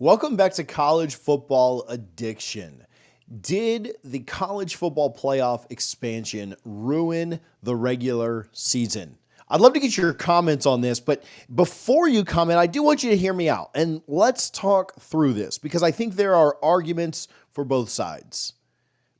Welcome back to College Football Addiction. Did the college football playoff expansion ruin the regular season? I'd love to get your comments on this, but before you comment, I do want you to hear me out and let's talk through this because I think there are arguments for both sides.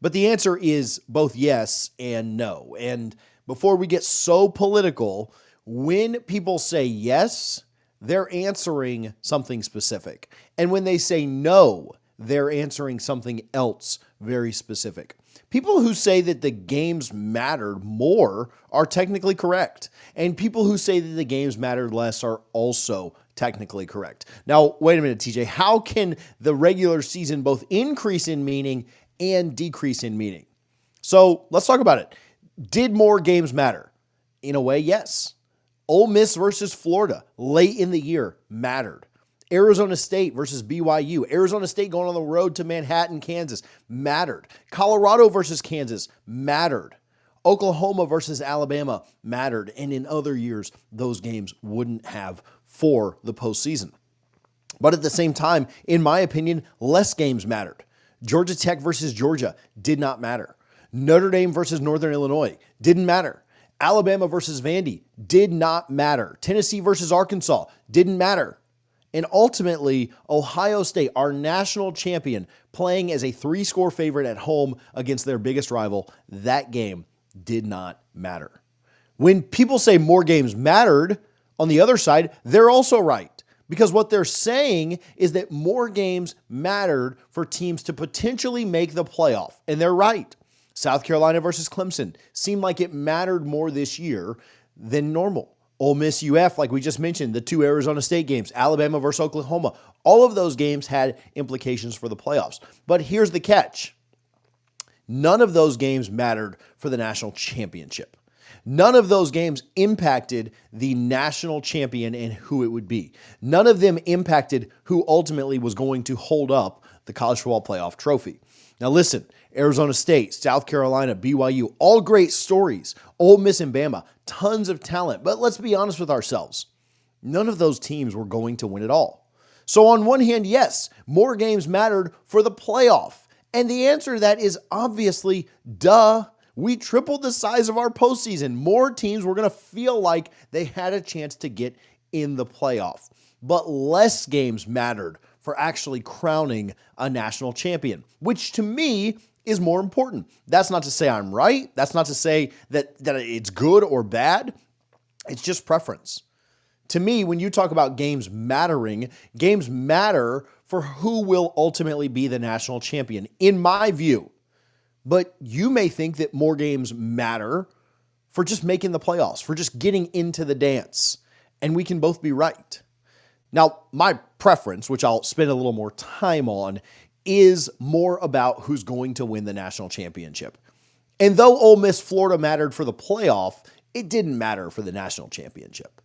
But the answer is both yes and no. And before we get so political, when people say yes, they're answering something specific. And when they say no, they're answering something else very specific. People who say that the games mattered more are technically correct. And people who say that the games mattered less are also technically correct. Now, wait a minute, TJ. How can the regular season both increase in meaning and decrease in meaning? So let's talk about it. Did more games matter? In a way, yes. Ole Miss versus Florida late in the year mattered. Arizona State versus BYU. Arizona State going on the road to Manhattan, Kansas mattered. Colorado versus Kansas mattered. Oklahoma versus Alabama mattered. And in other years, those games wouldn't have for the postseason. But at the same time, in my opinion, less games mattered. Georgia Tech versus Georgia did not matter. Notre Dame versus Northern Illinois didn't matter. Alabama versus Vandy did not matter. Tennessee versus Arkansas didn't matter. And ultimately, Ohio State, our national champion, playing as a 3-score favorite at home against their biggest rival, that game did not matter. When people say more games mattered, on the other side, they're also right. Because what they're saying is that more games mattered for teams to potentially make the playoff. And they're right. South Carolina versus Clemson seemed like it mattered more this year than normal. Ole Miss UF, like we just mentioned, the 2 Arizona State games, Alabama versus Oklahoma, all of those games had implications for the playoffs. But here's the catch. None of those games mattered for the national championship. None of those games impacted the national champion and who it would be. None of them impacted who ultimately was going to hold up the college football playoff trophy. Now listen, Arizona State, South Carolina, BYU, all great stories. Ole Miss and Bama, tons of talent. But let's be honest with ourselves. None of those teams were going to win it all. So on one hand, yes, more games mattered for the playoff. And the answer to that is obviously, duh. We tripled the size of our postseason. More teams were going to feel like they had a chance to get in the playoff. But less games mattered for actually crowning a national champion, which to me is more important. That's not to say I'm right. That's not to say that it's good or bad. It's just preference. To me, when you talk about games mattering, games matter for who will ultimately be the national champion, in my view. But you may think that more games matter for just making the playoffs, for just getting into the dance. And we can both be right. Now, my preference, which I'll spend a little more time on, is more about who's going to win the national championship. And though Ole Miss Florida mattered for the playoff, it didn't matter for the national championship.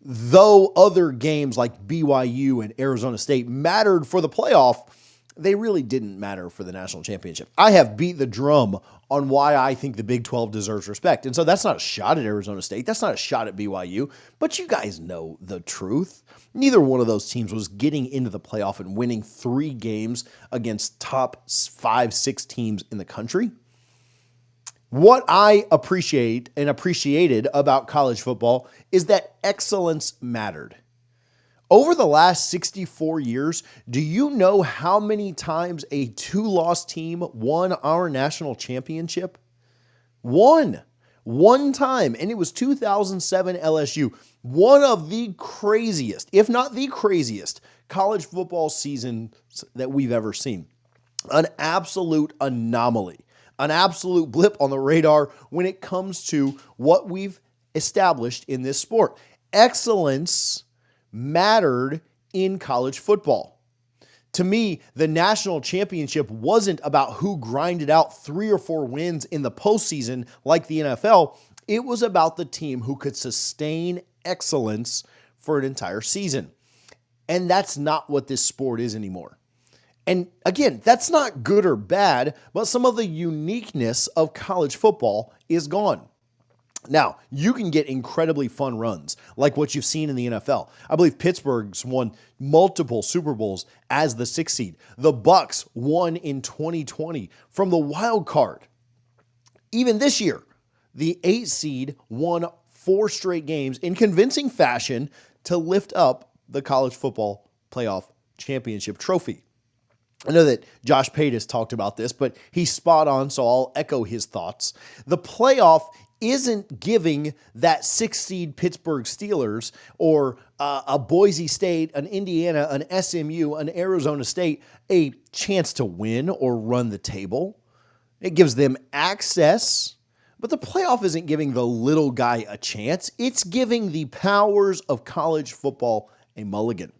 Though other games like BYU and Arizona State mattered for the playoff, they really didn't matter for the national championship. I have beat the drum on why I think the Big 12 deserves respect. And so that's not a shot at Arizona State. That's not a shot at BYU. But you guys know the truth. Neither one of those teams was getting into the playoff and winning 3 games against top 5, 6 teams in the country. What I appreciate and appreciated about college football is that excellence mattered. Over the last 64 years, do you know how many times a 2-loss team won our national championship? One time, and it was 2007 LSU. One of the craziest, if not the craziest, college football seasons that we've ever seen. An absolute anomaly, an absolute blip on the radar when it comes to what we've established in this sport. Excellence mattered in college football. To me, the national championship wasn't about who grinded out 3 or 4 wins in the postseason like the NFL. It was about the team who could sustain excellence for an entire season. And that's not what this sport is anymore. And again, that's not good or bad, but some of the uniqueness of college football is gone. Now, you can get incredibly fun runs like what you've seen in the NFL. I believe Pittsburgh's won multiple Super Bowls as the 6th seed. The Bucks won in 2020 from the wild card. Even this year, the 8th seed won 4 straight games in convincing fashion to lift up the college football playoff championship trophy. I know that Josh Pate has talked about this, but he's spot on, so I'll echo his thoughts. The playoff isn't giving that 6th seed Pittsburgh Steelers or a Boise State, an Indiana, an SMU, an Arizona State a chance to win or run the table. It gives them access, but the playoff isn't giving the little guy a chance. It's giving the powers of college football a mulligan.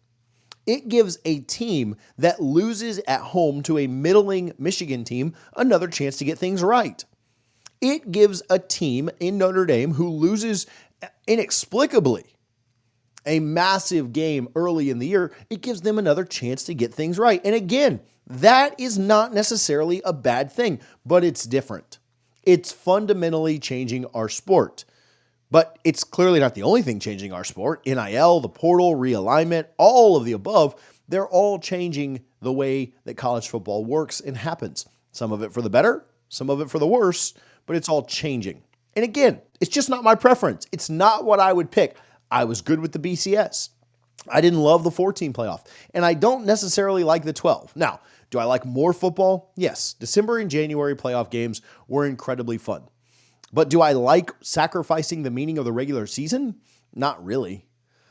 It gives a team that loses at home to a middling Michigan team another chance to get things right. It gives a team in Notre Dame who loses inexplicably a massive game early in the year, it gives them another chance to get things right. And again, that is not necessarily a bad thing, but it's different. It's fundamentally changing our sport. But it's clearly not the only thing changing our sport. NIL, the portal, realignment, all of the above, they're all changing the way that college football works and happens. Some of it for the better, some of it for the worse, but it's all changing. And again, it's just not my preference. It's not what I would pick. I was good with the BCS. I didn't love the 14 playoff, and I don't necessarily like the 12. Now, do I like more football? Yes. December and January playoff games were incredibly fun. But do I like sacrificing the meaning of the regular season? Not really.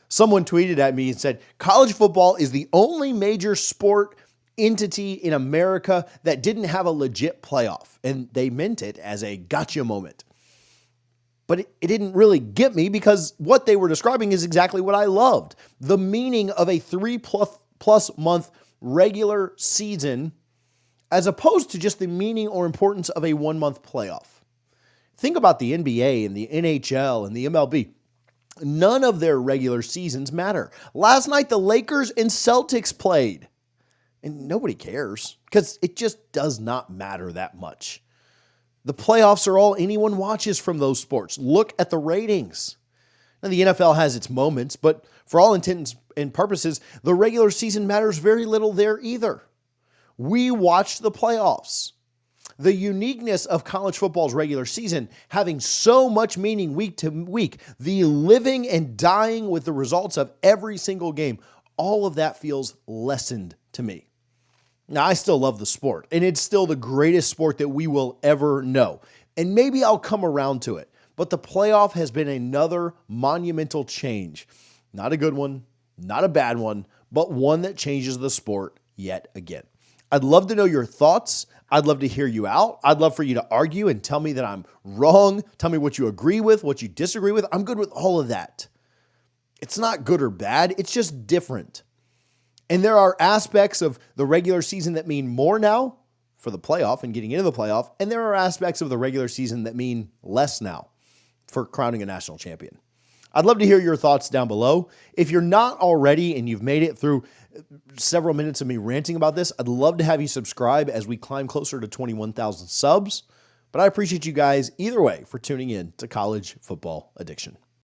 Someone tweeted at me and said, college football is the only major sport entity in America that didn't have a legit playoff. And they meant it as a gotcha moment. But it didn't really get me because what they were describing is exactly what I loved. The meaning of a 3+ month regular season as opposed to just the meaning or importance of a 1 month playoff. Think about the NBA and the NHL and the MLB. None of their regular seasons matter. Last night, the Lakers and Celtics played. And nobody cares because it just does not matter that much. The playoffs are all anyone watches from those sports. Look at the ratings. Now, the NFL has its moments, but for all intents and purposes, the regular season matters very little there either. We watch the playoffs. The uniqueness of college football's regular season having so much meaning week to week, the living and dying with the results of every single game, all of that feels lessened to me. Now, I still love the sport, and it's still the greatest sport that we will ever know. And maybe I'll come around to it, but the playoff has been another monumental change. Not a good one, not a bad one, but one that changes the sport yet again. I'd love to know your thoughts. I'd love to hear you out. I'd love for you to argue and tell me that I'm wrong. Tell me what you agree with, what you disagree with. I'm good with all of that. It's not good or bad. It's just different. And there are aspects of the regular season that mean more now for the playoff and getting into the playoff. And there are aspects of the regular season that mean less now for crowning a national champion. I'd love to hear your thoughts down below. If you're not already and you've made it through several minutes of me ranting about this, I'd love to have you subscribe as we climb closer to 21,000 subs. But I appreciate you guys either way for tuning in to College Football Addiction.